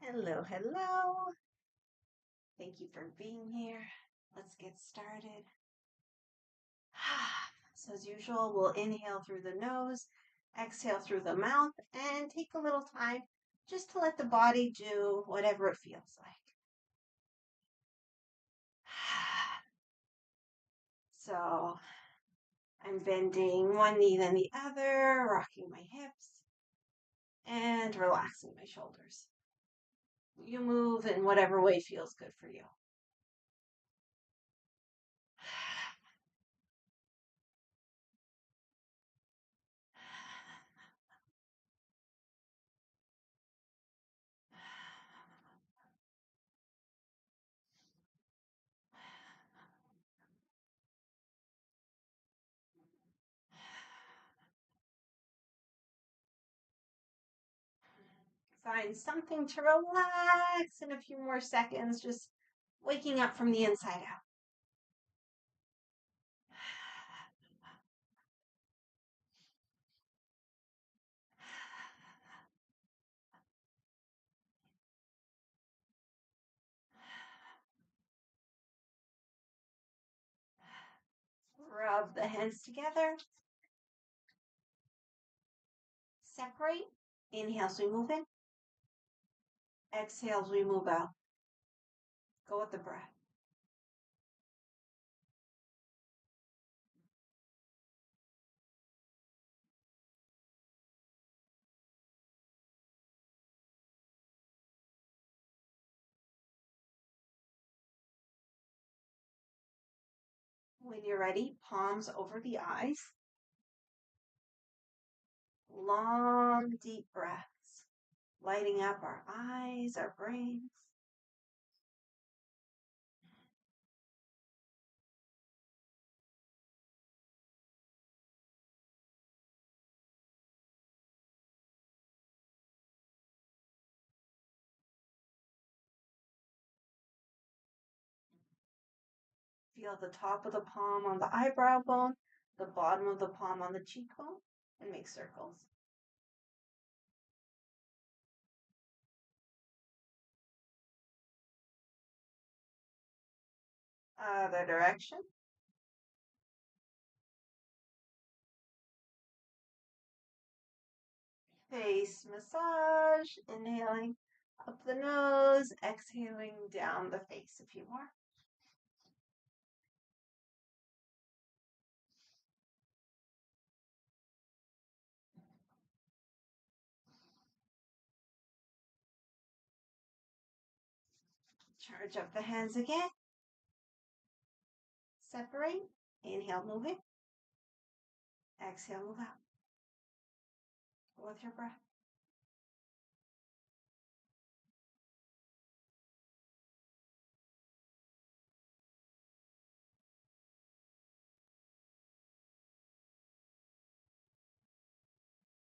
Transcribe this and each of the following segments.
Hello, hello. Thank you for being here. Let's get started. So, as usual, we'll inhale through the nose, exhale through the mouth, and take a little time just to let the body do whatever it feels like. So, I'm bending one knee then the other, rocking my hips, and relaxing my shoulders. You move in whatever way feels good for you. Find something to relax in a few more seconds, just waking up from the inside out. Rub the hands together. Separate. Inhale as we move in. Exhale as we move out. Go with the breath. When you're ready, palms over the eyes. Long, deep breaths, lighting up our eyes, our brains. Feel the top of the palm on the eyebrow bone, the bottom of the palm on the cheekbone, and make circles. Other direction. Face massage, inhaling up the nose, exhaling down the face. A few more. Charge up the hands again. Separate. Inhale, move in. Exhale, move out. Go with your breath.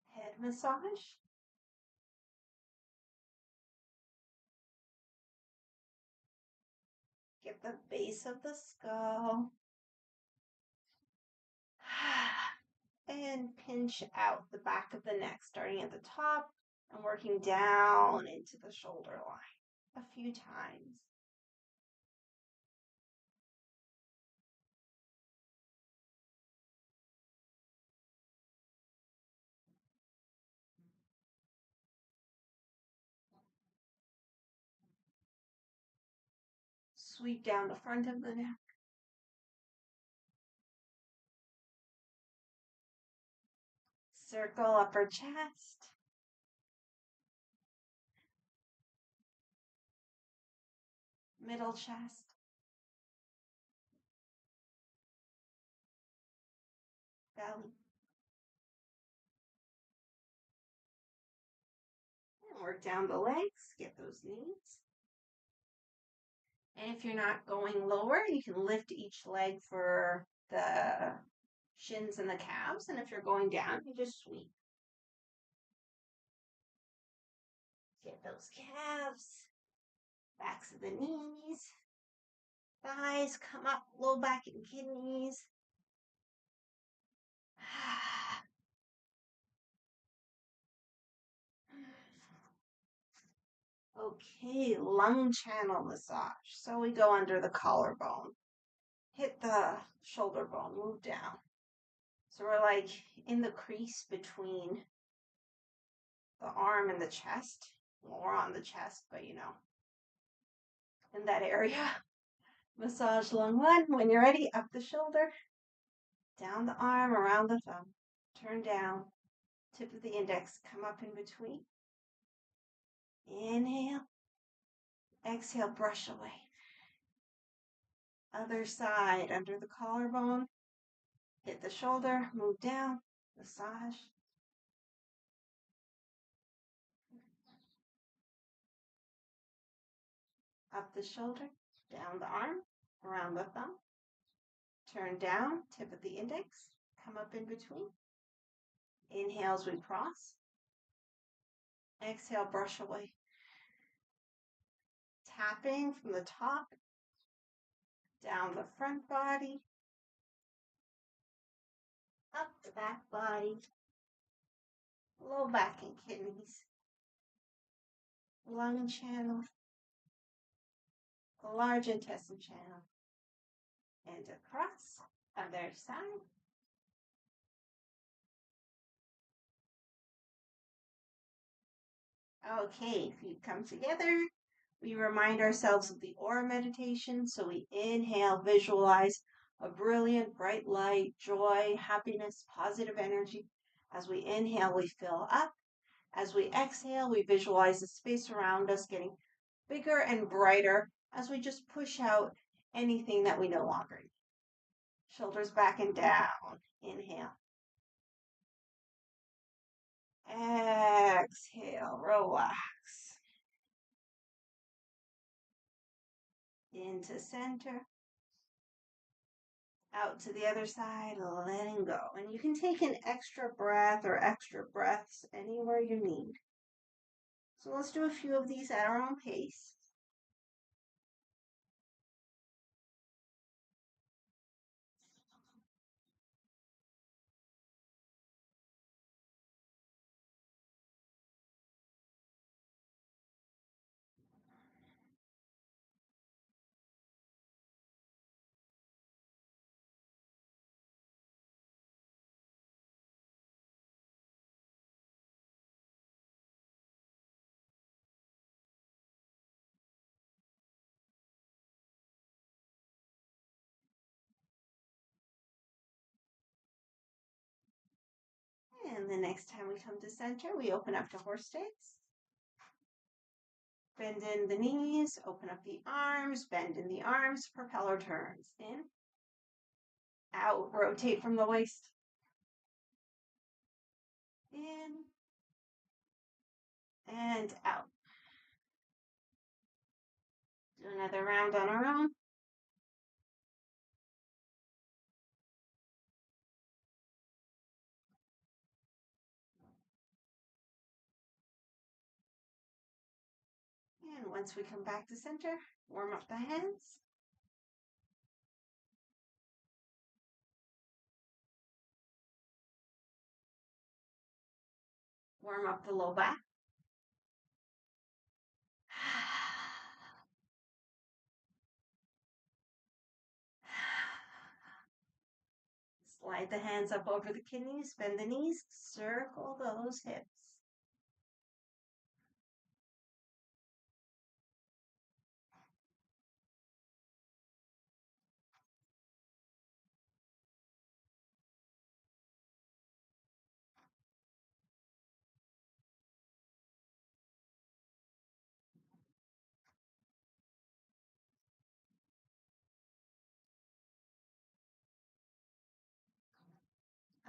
Head massage. Get the base of the skull. And pinch out the back of the neck, starting at the top and working down into the shoulder line a few times. Sweep down the front of the neck. Circle upper chest. Middle chest. Belly. And work down the legs. Get those knees. And if you're not going lower, you can lift each leg for the shins and the calves. And if you're going down, you just sweep. Get those calves, backs of the knees, thighs come up, low back and kidneys. Okay, lung channel massage. So we go under the collarbone, hit the shoulder bone, move down. So we're like in the crease between the arm and the chest. More on the chest, but in that area. Massage lung one. When you're ready, up the shoulder, down the arm, around the thumb. Turn down, tip of the index, come up in between. Inhale. Exhale, brush away. Other side, under the collarbone. Hit the shoulder, move down, massage. Up the shoulder, down the arm, around the thumb. Turn down, tip of the index, come up in between. Inhale as we cross. Exhale, brush away. Tapping from the top, down the front body, up the back body, low back and kidneys, lung channel, large intestine channel, and across, other side. Okay, feet come together. We remind ourselves of the aura meditation. So we inhale, visualize a brilliant, bright light, joy, happiness, positive energy. As we inhale, we fill up. As we exhale, we visualize the space around us getting bigger and brighter as we just push out anything that we no longer need. Shoulders back and down. Inhale. Exhale, relax. Into center. Out to the other side, letting go. And you can take an extra breath or extra breaths anywhere you need. So let's do a few of these at our own pace. And the next time we come to center, we open up to horse stance. Bend in the knees, open up the arms, bend in the arms, propeller turns. In, out, rotate from the waist. In, and out. Do another round on our own. And once we come back to center, warm up the hands. Warm up the low back. Slide the hands up over the kidneys, bend the knees, circle those hips.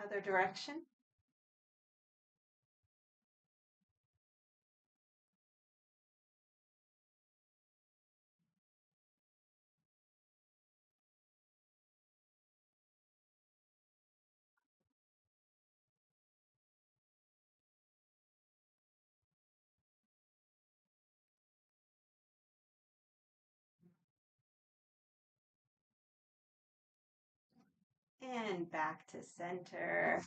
Other direction. And back to center.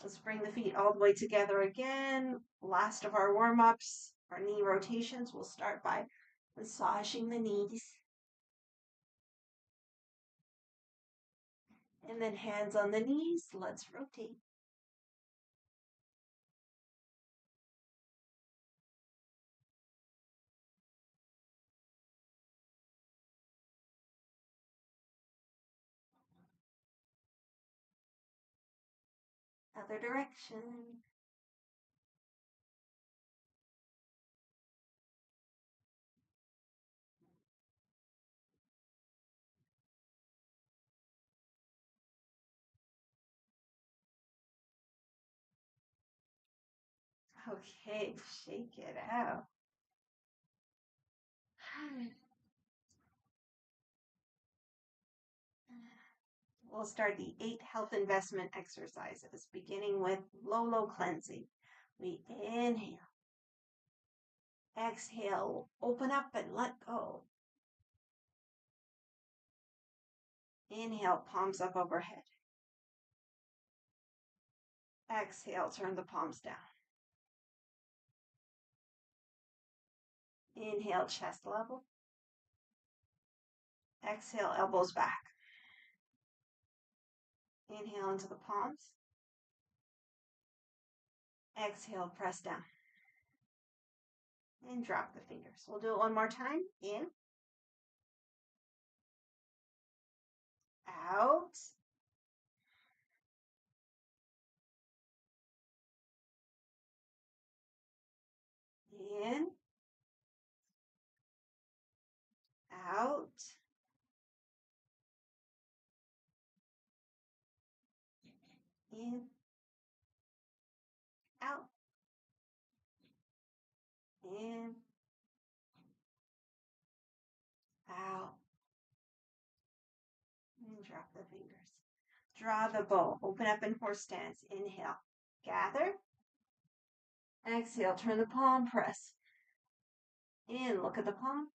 Let's bring the feet all the way together again. Last of our warm-ups. our knee rotations, we'll start by massaging the knees. And then hands on the knees, let's rotate. Other direction. Okay, shake it out. We'll start the 8 health investment exercises, beginning with low cleansing. We inhale. Exhale, open up and let go. Inhale, palms up overhead. Exhale, turn the palms down. Inhale, chest level. Exhale, elbows back. Inhale into the palms. Exhale, press down. And drop the fingers. We'll do it one more time. In. Out. In. Out. In. Out. In. Out. And drop the fingers. Draw the bow. Open up in horse stance. Inhale. Gather. Exhale. Turn the palm. Press. In. Look at the palm.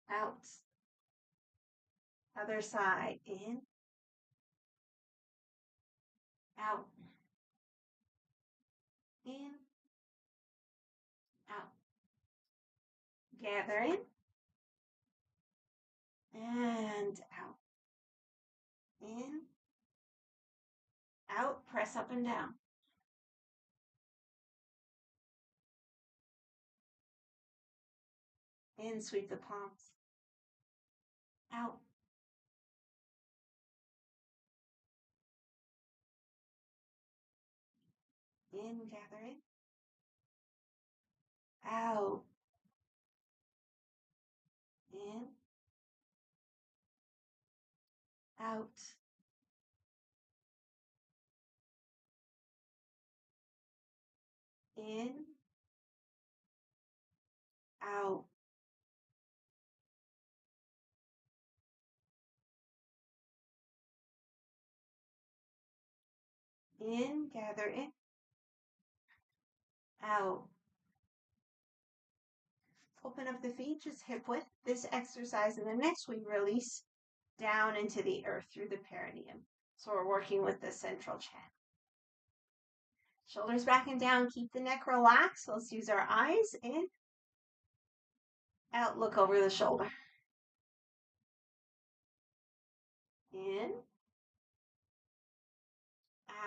Out. Other side. In. Out. In. Out. Gather in. And out. In. Out. Press up and down. In. Sweep the palms. Out. In. Gather in. Out. In. Out. In. Out. In. Gather in. Out. Open up the feet, just hip width. This exercise, and the next we release down into the earth through the perineum. So we're working with the central channel. Shoulders back and down. Keep the neck relaxed. Let's use our eyes. In. Out. Look over the shoulder. In.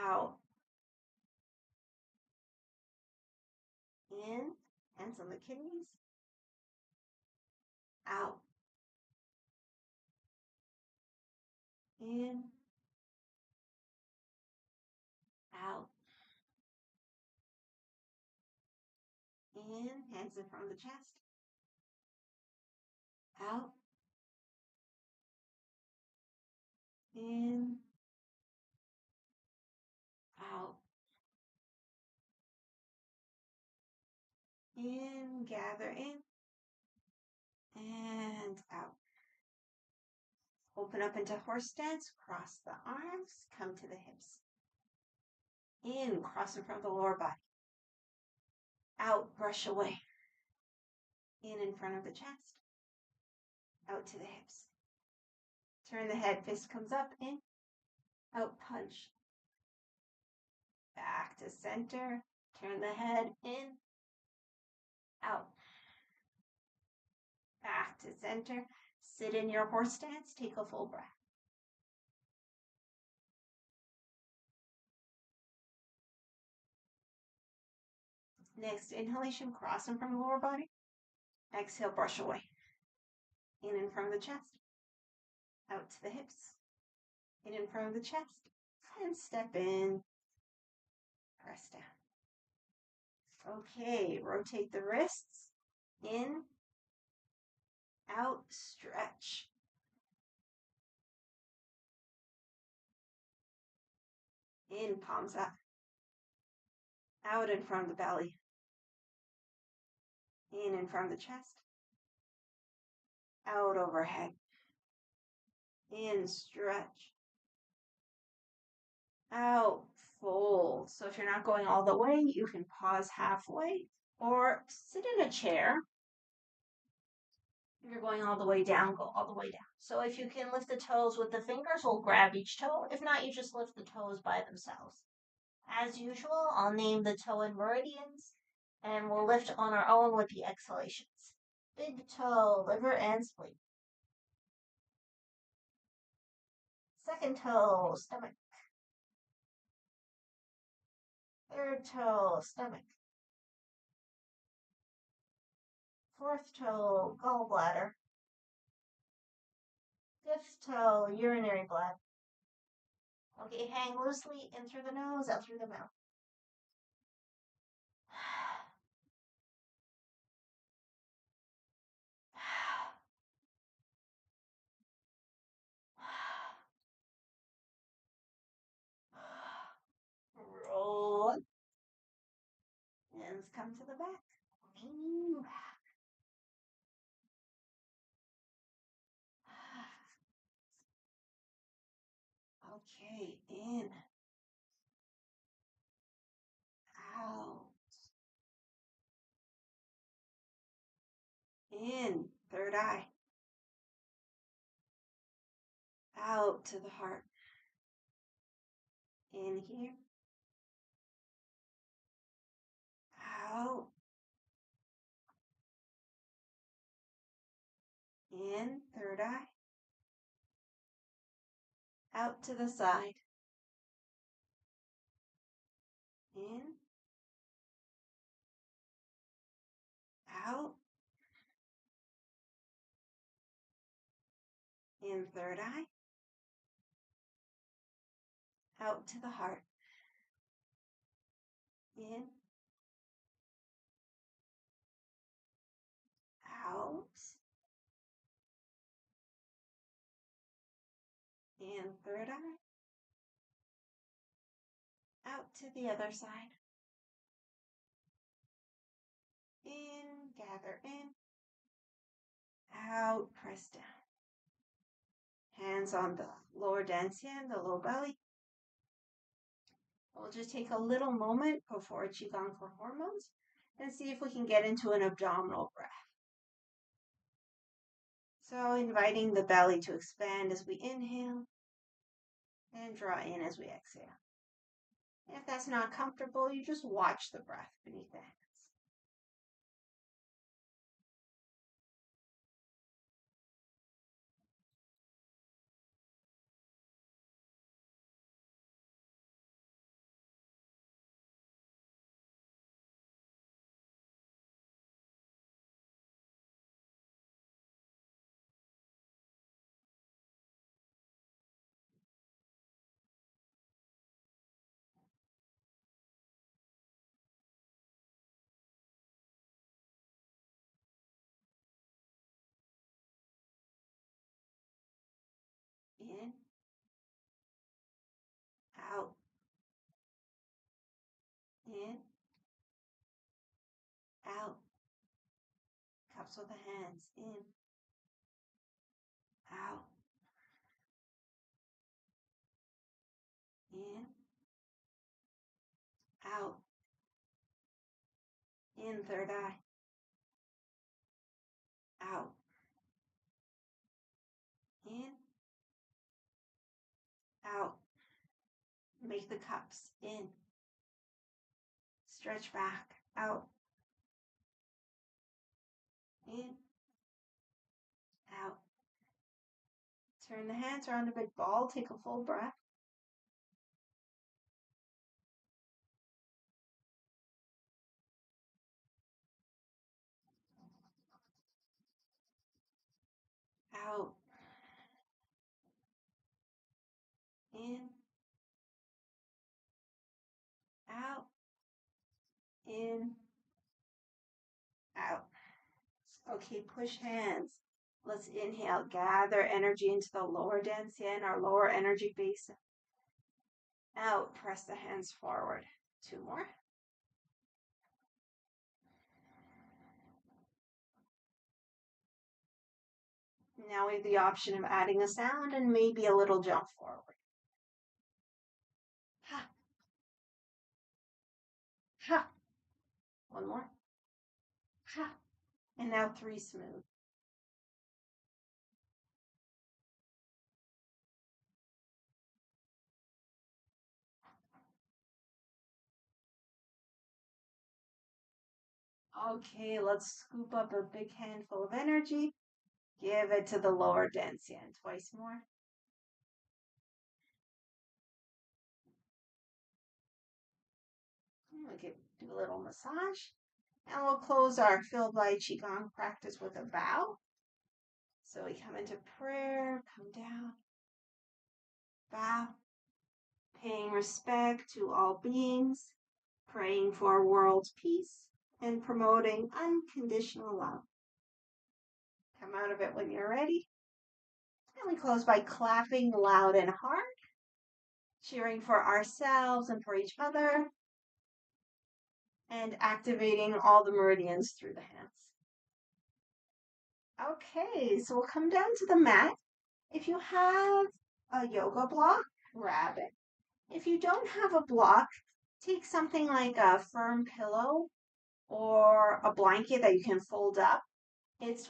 Out. In. Hands on the kidneys. Out. In. Out. In. Hands in front of the chest. Out. In. Out. In. Gather in. And out. Open up into horse stance. Cross the arms. Come to the hips. In. Cross in front of the lower body. Out. Brush away. In front of the chest. Out to the hips. Turn the head. Fist comes up. In. Out. Punch. Back to center. Turn the head. In. out. Back to center. Sit in your horse stance. Take a full breath. Next inhalation, cross in from the lower body. Exhale, brush away. In from the chest. Out to the hips. In from the chest. And step in. Press down. Okay, rotate the wrists. In. Out, stretch. In, palms up. Out and from the belly. In and from the chest. Out overhead. In, stretch. Out, fold. So if you're not going all the way, you can pause halfway or sit in a chair. If you're going all the way down, go all the way down. So if you can lift the toes with the fingers, we'll grab each toe. If not, you just lift the toes by themselves. As usual, I'll name the toe and meridians, and we'll lift on our own with the exhalations. Big toe, liver and spleen. Second toe, stomach. Third toe, stomach. Fourth toe, gallbladder. Fifth toe, urinary bladder. Okay, hang loosely in through the nose, out through the mouth. Roll. Hands come to the back. Lean back. Okay, in. Out. In. Third eye. Out to the heart. In here. Out. In. Third eye. Out to the side. In. Out. In. Third eye. Out to the heart. In. Out. In. Third eye. Out to the other side. In. Gather in. Out. Press down. Hands on the lower dantian, the low belly. We'll just take a little moment before Qigong for hormones and see if we can get into an abdominal breath. So inviting the belly to expand as we inhale and draw in as we exhale. If that's not comfortable, you just watch the breath beneath the hands. In, out, in, out. Cups with the hands, in, out, in, out. In, third eye, out, in, out. Make the cups, in, stretch back, out, In, out. Turn the hands around a big ball. Take a full breath. Out. In, out. In, out. Okay, push hands. Let's inhale, gather energy into the lower dantian, our lower energy basin. Out, press the hands forward. 2 more. Now we have the option of adding a sound and maybe a little jump forward. Ha, ha. 1 more. Ha. And now 3 smooth. Okay, let's scoop up a big handful of energy. Give it to the lower dantian. Twice more. We could do a little massage. And we'll close our filled light Qigong practice with a bow. So we come into prayer, come down, bow, paying respect to all beings, praying for world peace, and promoting unconditional love. Come out of it when you're ready. And we close by clapping loud and hard, cheering for ourselves and for each other, and activating all the meridians through the hands. Okay, so we'll come down to the mat. If you have a yoga block, grab it. If you don't have a block, take something like a firm pillow or a blanket that you can fold up.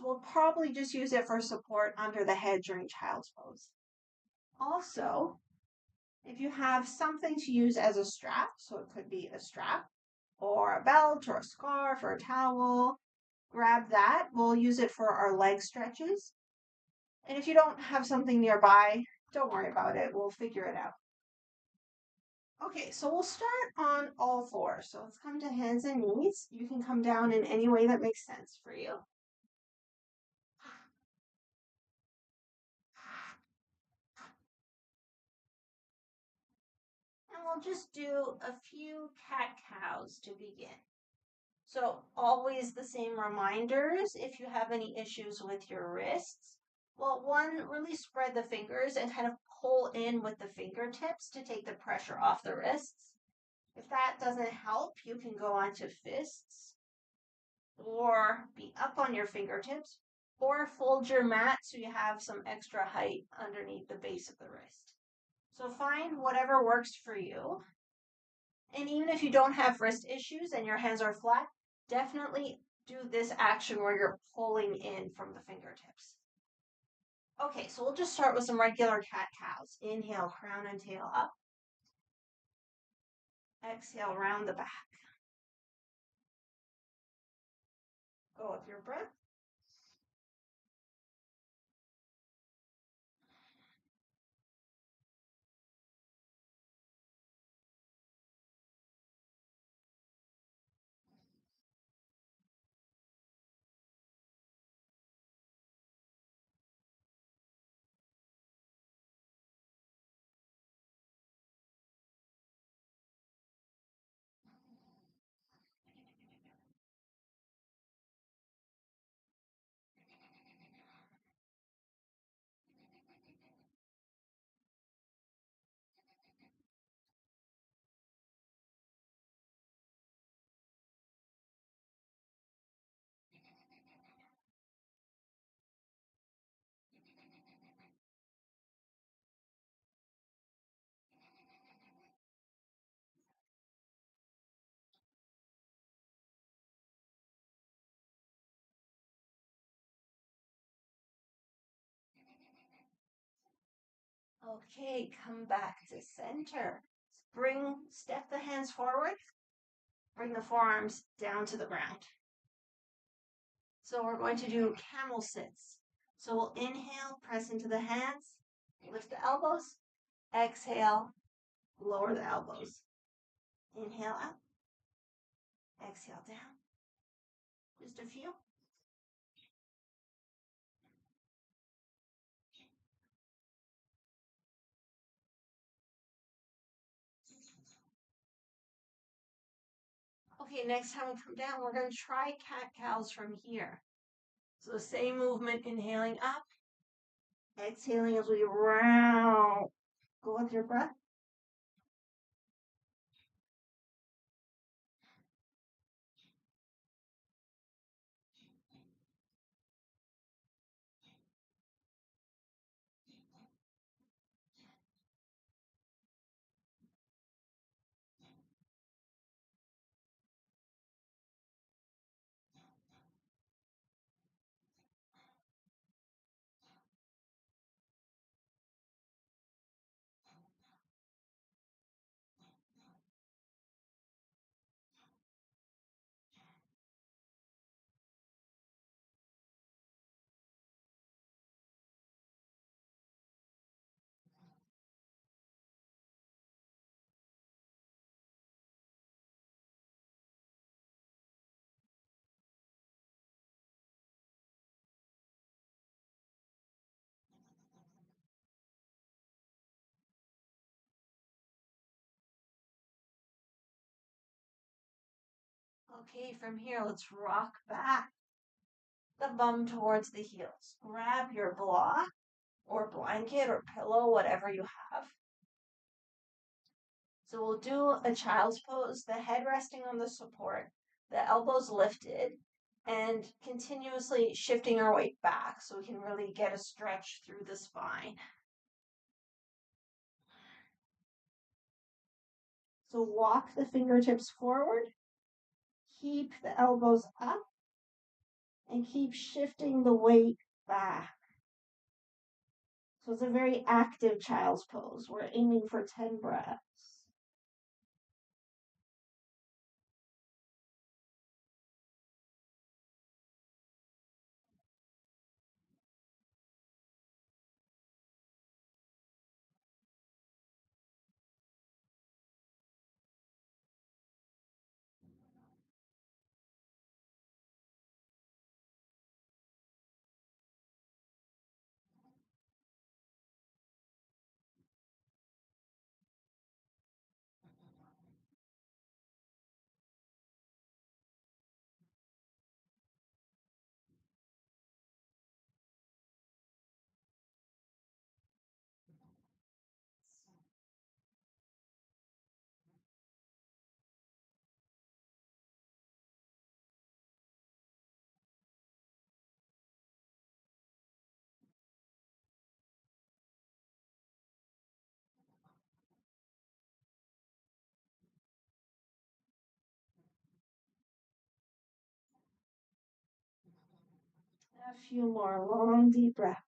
We'll probably just use it for support under the head during child's pose. Also, if you have something to use as a strap, so it could be a strap or a belt or a scarf or a towel, grab that. We'll use it for our leg stretches. And if you don't have something nearby, don't worry about it. We'll figure it out. Okay, so we'll start on all fours. So let's come to hands and knees. You can come down in any way that makes sense for you. And we'll just do a few cat-cows to begin. So always the same reminders if you have any issues with your wrists. Well, one, really spread the fingers and kind of pull in with the fingertips to take the pressure off the wrists. If that doesn't help, you can go on to fists or be up on your fingertips or fold your mat so you have some extra height underneath the base of the wrist. So find whatever works for you. And even if you don't have wrist issues and your hands are flat, definitely do this action where you're pulling in from the fingertips. Okay, so we'll just start with some regular cat-cows. Inhale, crown and tail up. Exhale, round the back. Go with your breath. Okay, come back to center. Step the hands forward. Bring the forearms down to the ground. So we're going to do camel sits. So we'll inhale, press into the hands, lift the elbows, exhale, lower the elbows. Inhale up, exhale down. Just a few. Okay, next time we come down, we're going to try cat-cows from here. So the same movement, inhaling up, exhaling as we round. Go with your breath. Okay, from here, let's rock back the bum towards the heels. Grab your block or blanket or pillow, whatever you have. So we'll do a child's pose, the head resting on the support, the elbows lifted, and continuously shifting our weight back so we can really get a stretch through the spine. So walk the fingertips forward, keep the elbows up, and keep shifting the weight back. So it's a very active child's pose. We're aiming for 10 breaths. A few more long, deep breaths.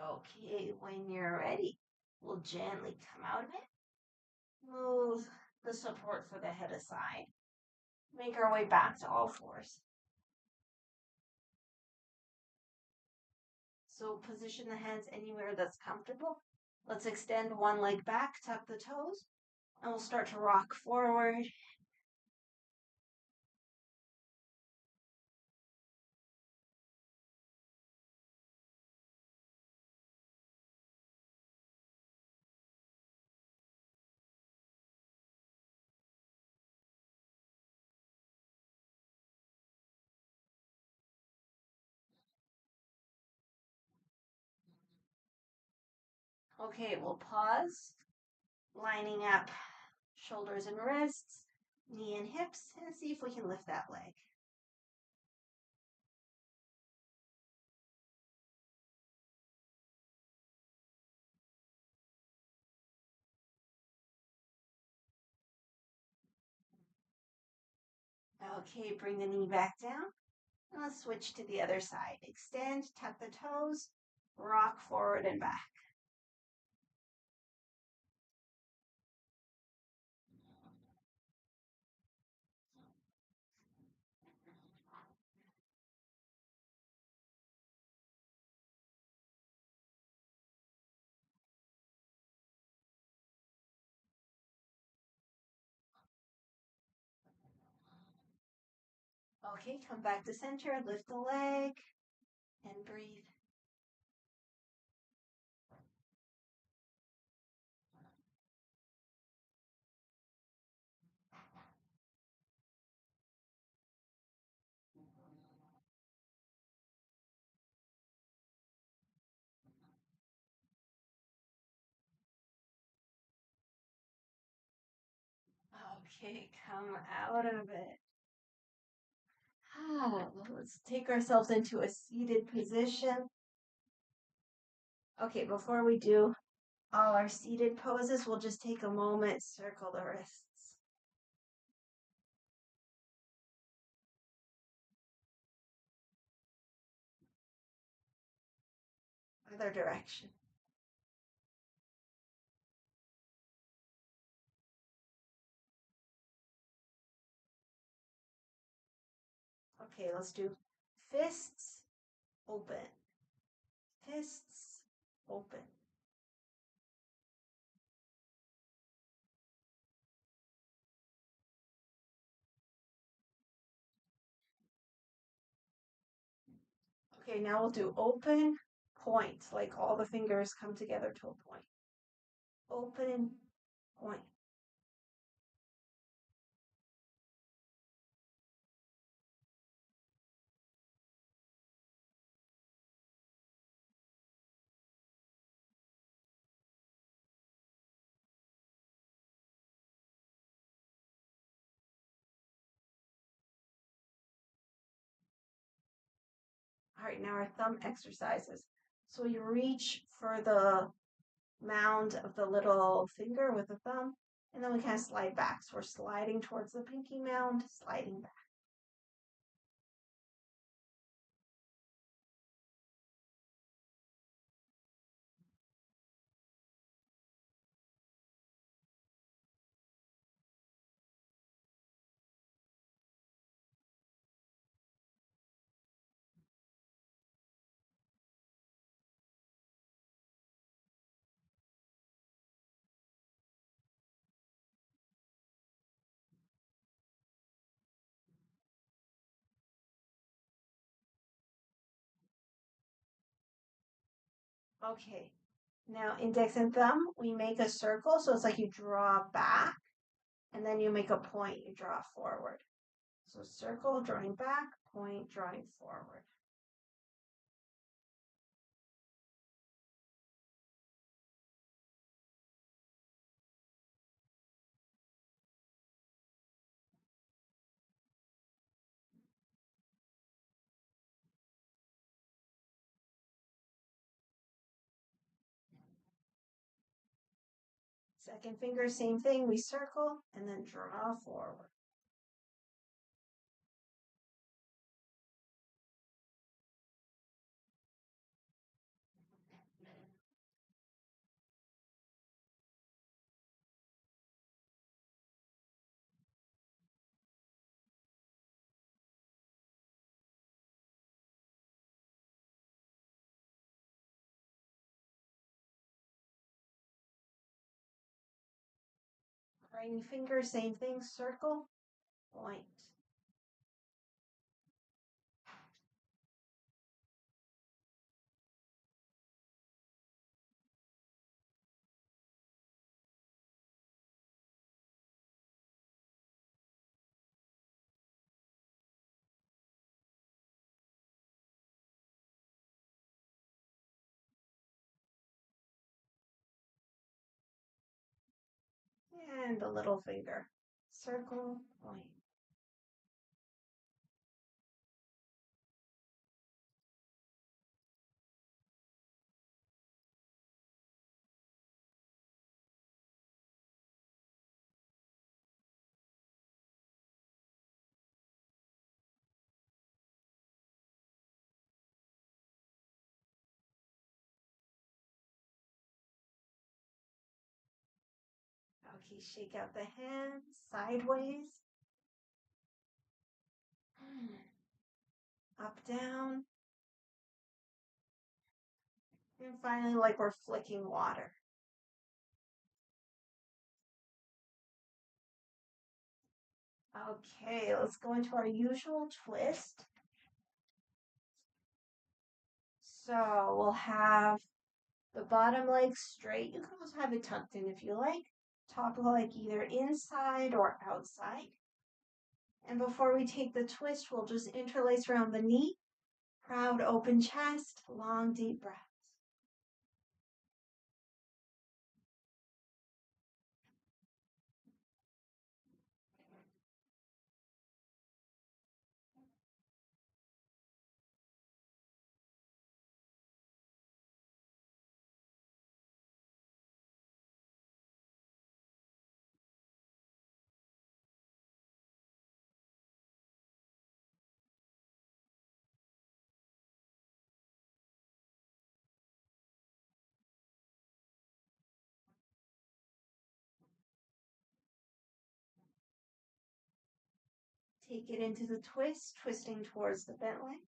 Okay, when you're ready, we'll gently come out of it. Move the support for the head aside. Make our way back to all fours. So position the hands anywhere that's comfortable. Let's extend one leg back, tuck the toes, and we'll start to rock forward. Okay, we'll pause, lining up shoulders and wrists, knee and hips, and see if we can lift that leg. Okay, bring the knee back down. And let's switch to the other side. Extend, tuck the toes, rock forward and back. Okay, come back to center, lift the leg, and breathe. Okay, come out of it. Let's take ourselves into a seated position. Okay, before we do all our seated poses, we'll just take a moment, circle the wrists. Other direction. Okay, let's do fists open. Fists open. Okay, now we'll do open point, like all the fingers come together to a point. Open point. All right, now our thumb exercises. So you reach for the mound of the little finger with the thumb, and then we kind of slide back. So we're sliding towards the pinky mound, sliding back. Okay, now index and thumb, we make a circle. So it's like you draw back, and then you make a point, you draw forward. So circle, drawing back, point, drawing forward. Second finger, same thing. We circle and then draw forward. Ring finger, same thing. Circle, point. and the little finger. Circle, point. Okay, shake out the hands sideways. Up, down. And finally, like we're flicking water. Okay, let's go into our usual twist. So we'll have the bottom leg straight. You can also have it tucked in if you like. Top leg either inside or outside. And before we take the twist, we'll just interlace around the knee. Proud open chest, long deep breaths. Take it into the twist, twisting towards the bent leg.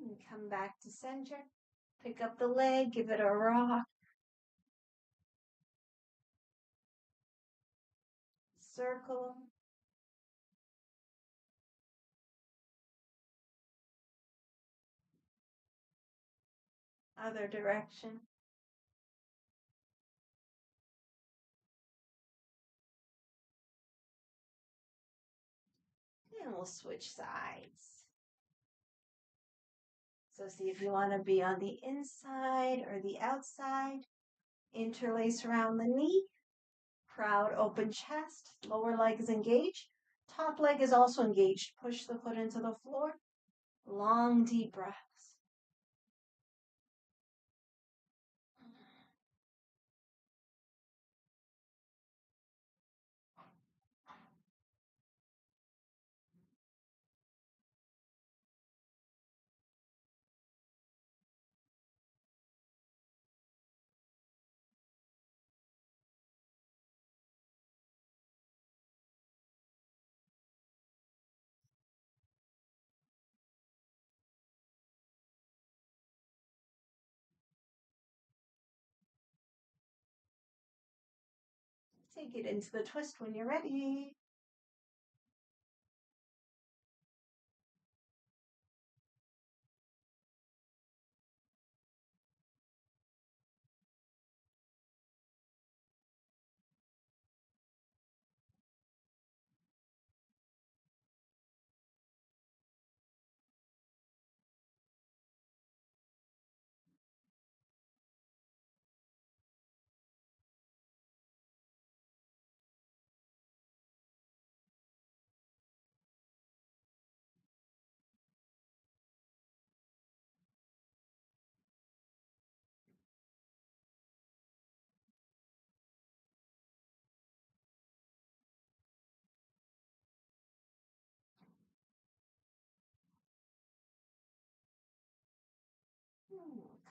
And come back to center. Pick up the leg, give it a rock. Circle. Other direction. And we'll switch sides. So see if you want to be on the inside or the outside. Interlace around the knee. Proud open chest. Lower leg is engaged. Top leg is also engaged. Push the foot into the floor. Long deep breaths. Take it into the twist when you're ready.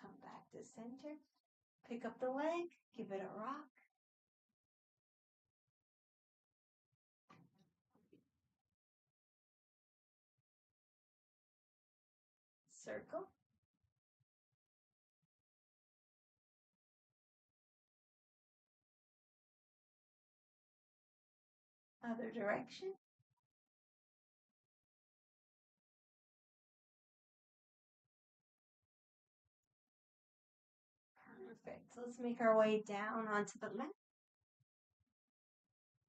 Come back to center. Pick up the leg. Give it a rock. Circle. Other direction. Perfect. So let's make our way down onto the mat.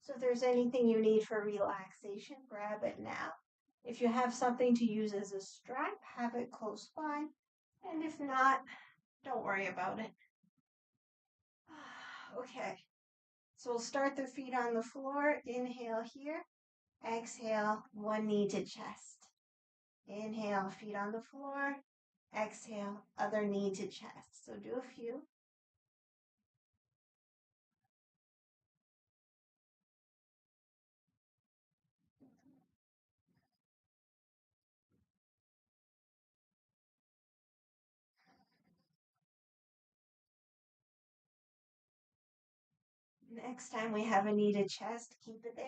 So if there's anything you need for relaxation, grab it now. If you have something to use as a strap, have it close by. And if not, don't worry about it. Okay. So we'll start the feet on the floor. Inhale here. Exhale, one knee to chest. Inhale, feet on the floor. Exhale, other knee to chest. So do a few. Next time we have a knee to chest, keep it there.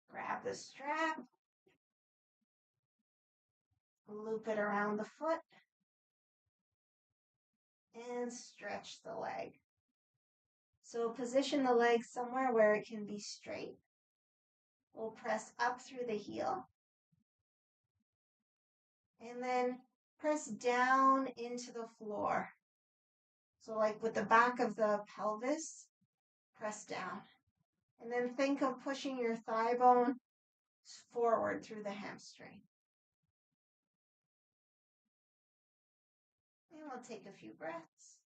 Grab the strap. Loop it around the foot. And stretch the leg. So position the leg somewhere where it can be straight. We'll press up through the heel. And then press down into the floor. So like with the back of the pelvis, press down. And then think of pushing your thigh bone forward through the hamstring. And we'll take a few breaths.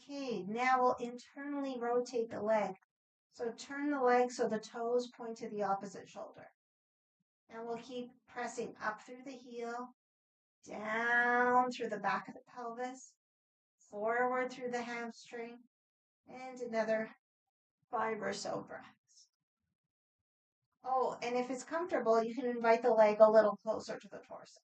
Okay, now we'll internally rotate the leg. So turn the leg so the toes point to the opposite shoulder. And we'll keep pressing up through the heel, down through the back of the pelvis, forward through the hamstring, and another 5 or so breaths. Oh, and if it's comfortable, you can invite the leg a little closer to the torso.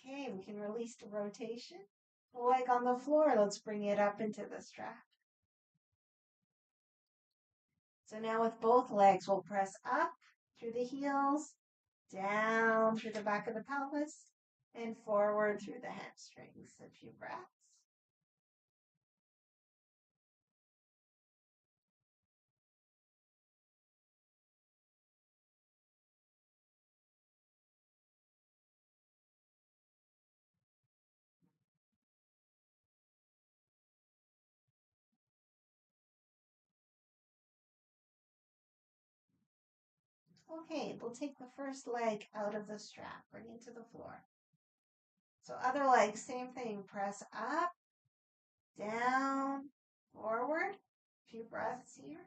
Okay, we can release the rotation. The leg on the floor, let's bring it up into the strap. So now with both legs, we'll press up through the heels, down through the back of the pelvis, and forward through the hamstrings. A few breaths. Okay, we'll take the first leg out of the strap, bring it to the floor. So other leg, same thing. Press up, down, forward. A few breaths here.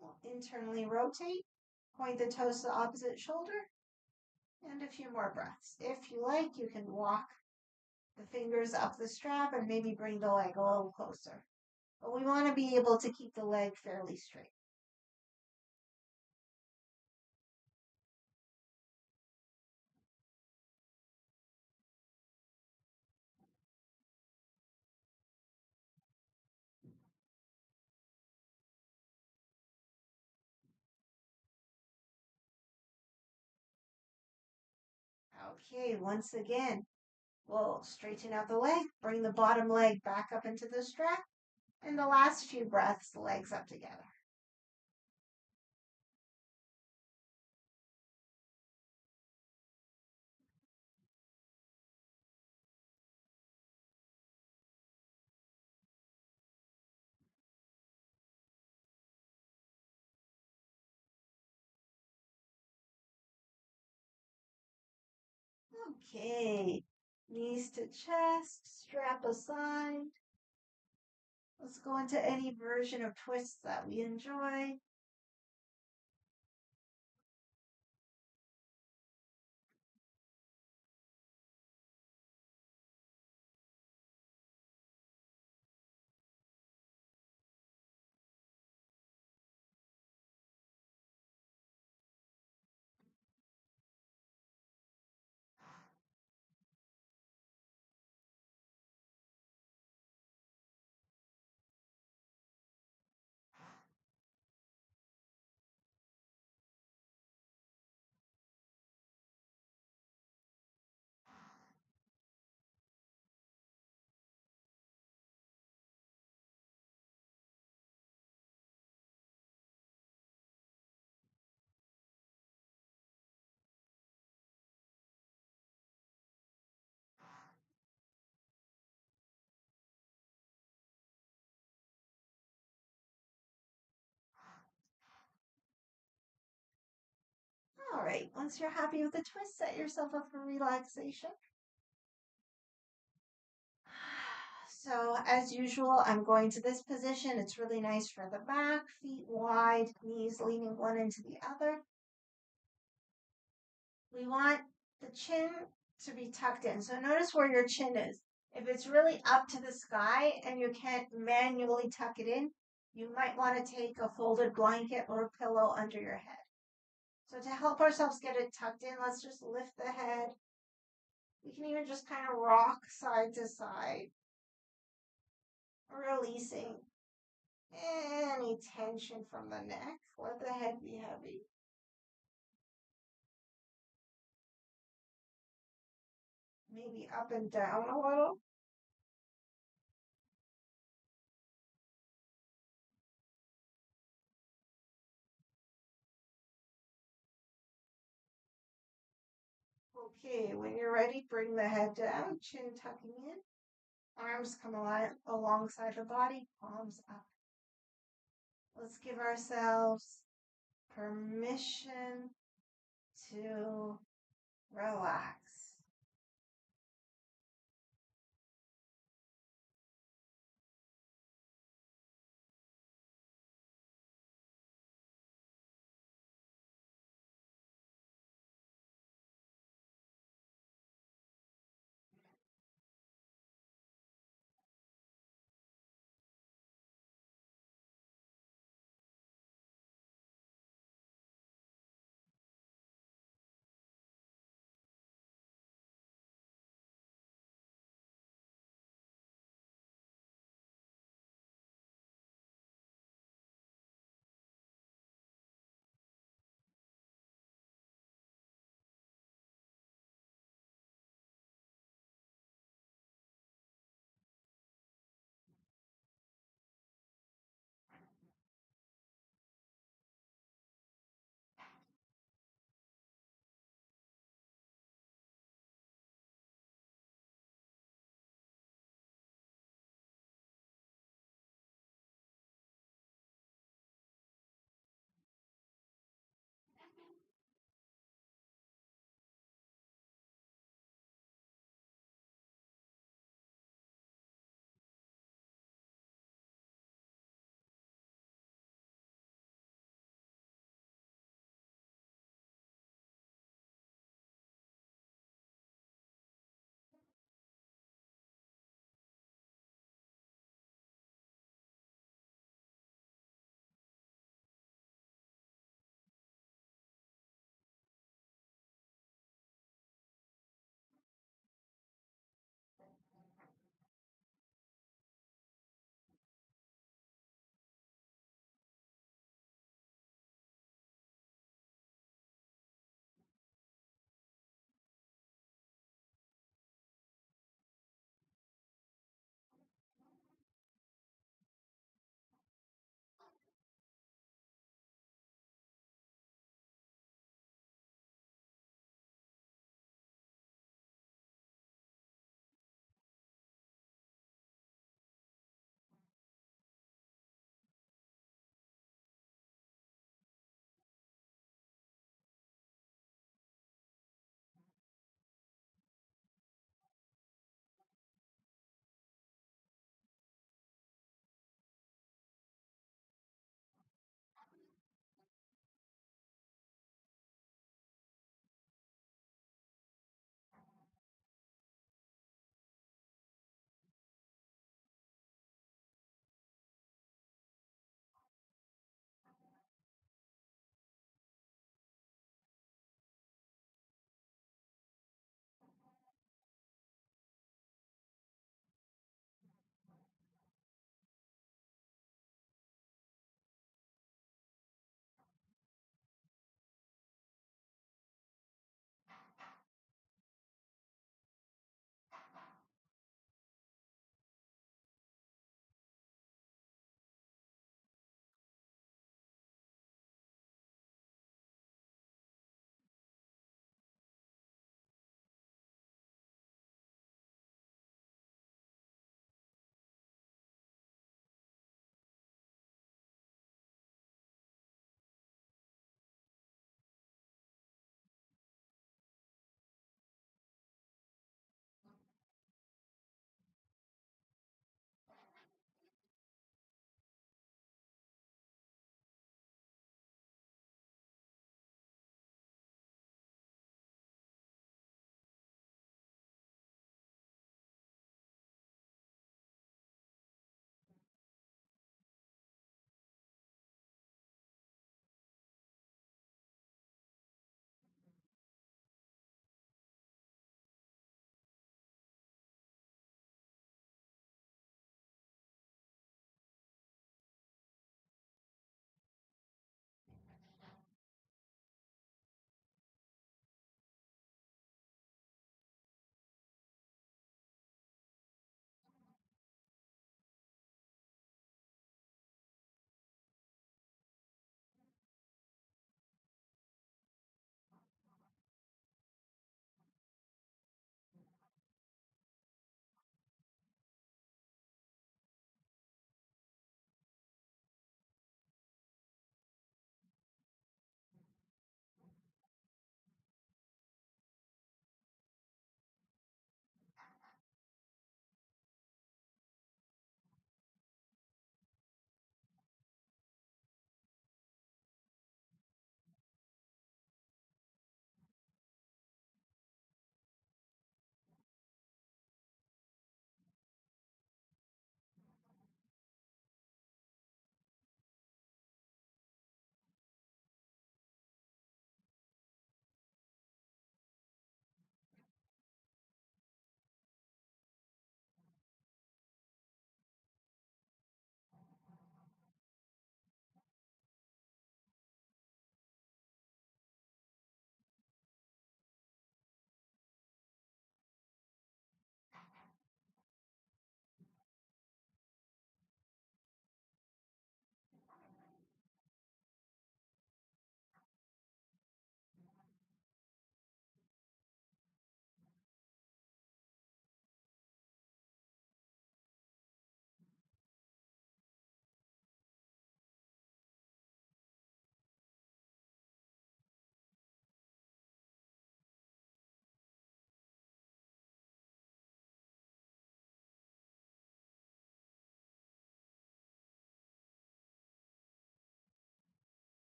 We'll internally rotate, point the toes to the opposite shoulder, and a few more breaths. If you like, you can walk the fingers up the strap and maybe bring the leg a little closer. But we want to be able to keep the leg fairly straight. Okay, once again, we'll straighten out the leg, bring the bottom leg back up into the strap, and the last few breaths, the legs up together. Okay, knees to chest, strap aside. Let's go into any version of twists that we enjoy. All right, once you're happy with the twist, set yourself up for relaxation. So, as usual, I'm going to this position. It's really nice for the back, feet wide, knees leaning one into the other. We want the chin to be tucked in. So, notice where your chin is. If it's really up to the sky and you can't manually tuck it in, you might want to take a folded blanket or a pillow under your head. So, to help ourselves get it tucked in, let's just lift the head. We can even just kind of rock side to side, releasing any tension from the neck. Let the head be heavy. Maybe up and down a little. Okay, when you're ready, bring the head down, chin tucking in. Arms come alongside the body, palms up. Let's give ourselves permission to relax.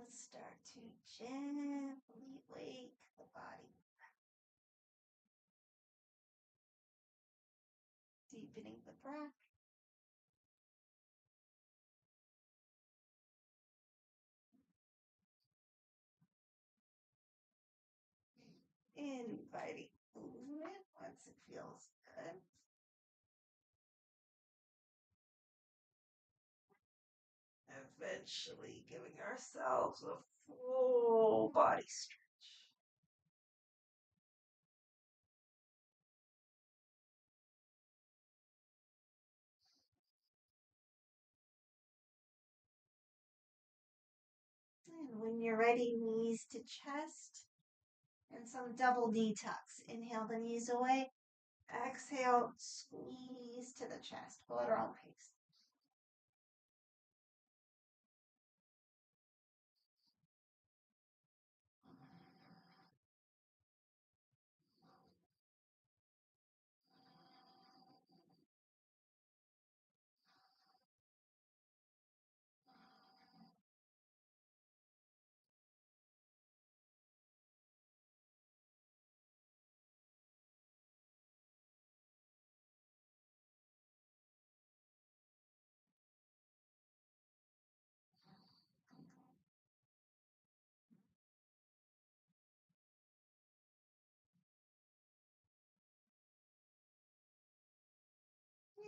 Let's start to gently wake the body, deepening the breath. Inviting movement once it feels good. Eventually giving ourselves a full body stretch. And when you're ready, knees to chest and some double knee tucks. Inhale the knees away. Exhale, squeeze to the chest. Go at our own pace.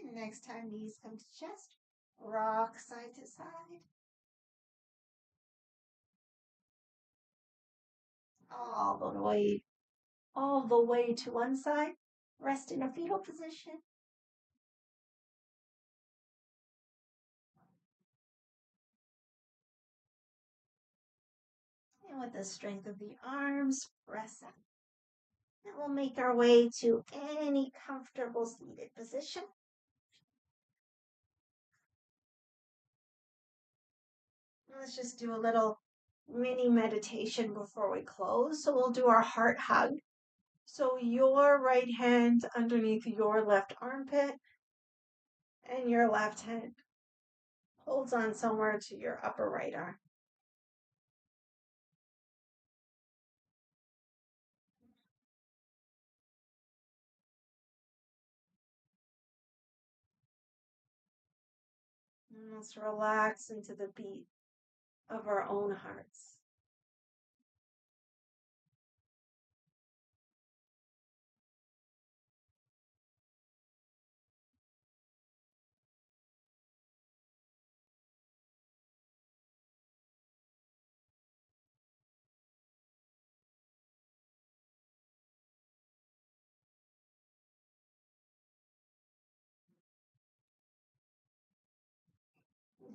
And next time, knees come to chest. Rock side to side. All the way, all the way to one side. Rest in a fetal position. And with the strength of the arms, press up. And we'll make our way to any comfortable seated position. Let's just do a little mini meditation before we close. So we'll do our heart hug. So your right hand underneath your left armpit and your left hand holds on somewhere to your upper right arm. And let's relax into the beat of our own hearts.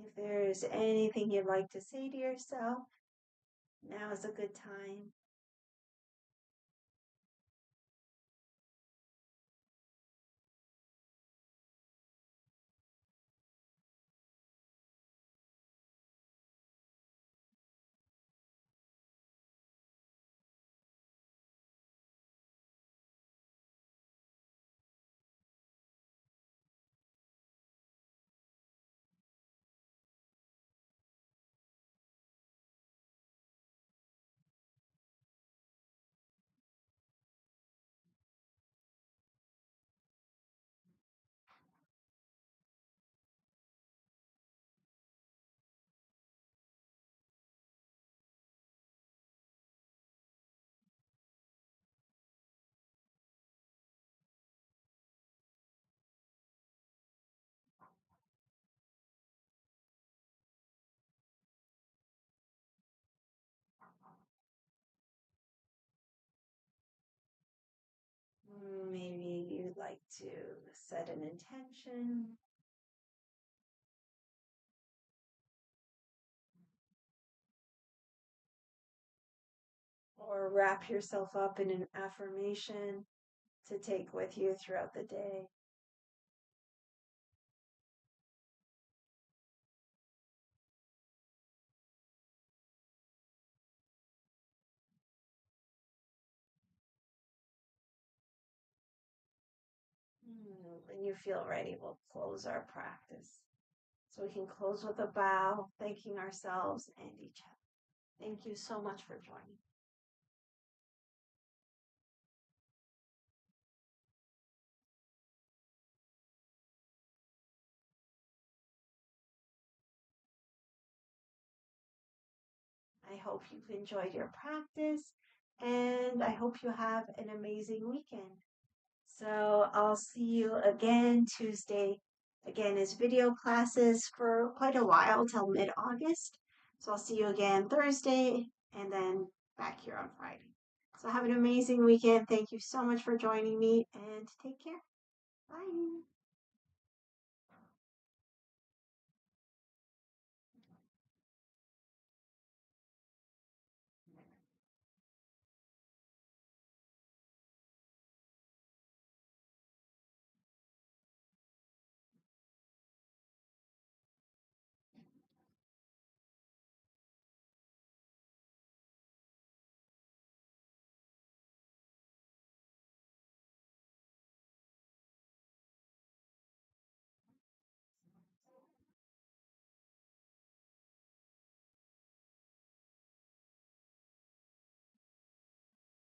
If there's anything you'd like to say to yourself, now is a good time. Maybe you'd like to set an intention or wrap yourself up in an affirmation to take with you throughout the day. When you feel ready, we'll close our practice. So we can close with a bow, thanking ourselves and each other. Thank you so much for joining. I hope you've enjoyed your practice, and I hope you have an amazing weekend. So I'll see you again Tuesday. Again, is video classes for quite a while till mid-August. So I'll see you again Thursday and then back here on Friday. So have an amazing weekend. Thank you so much for joining me and take care. Bye.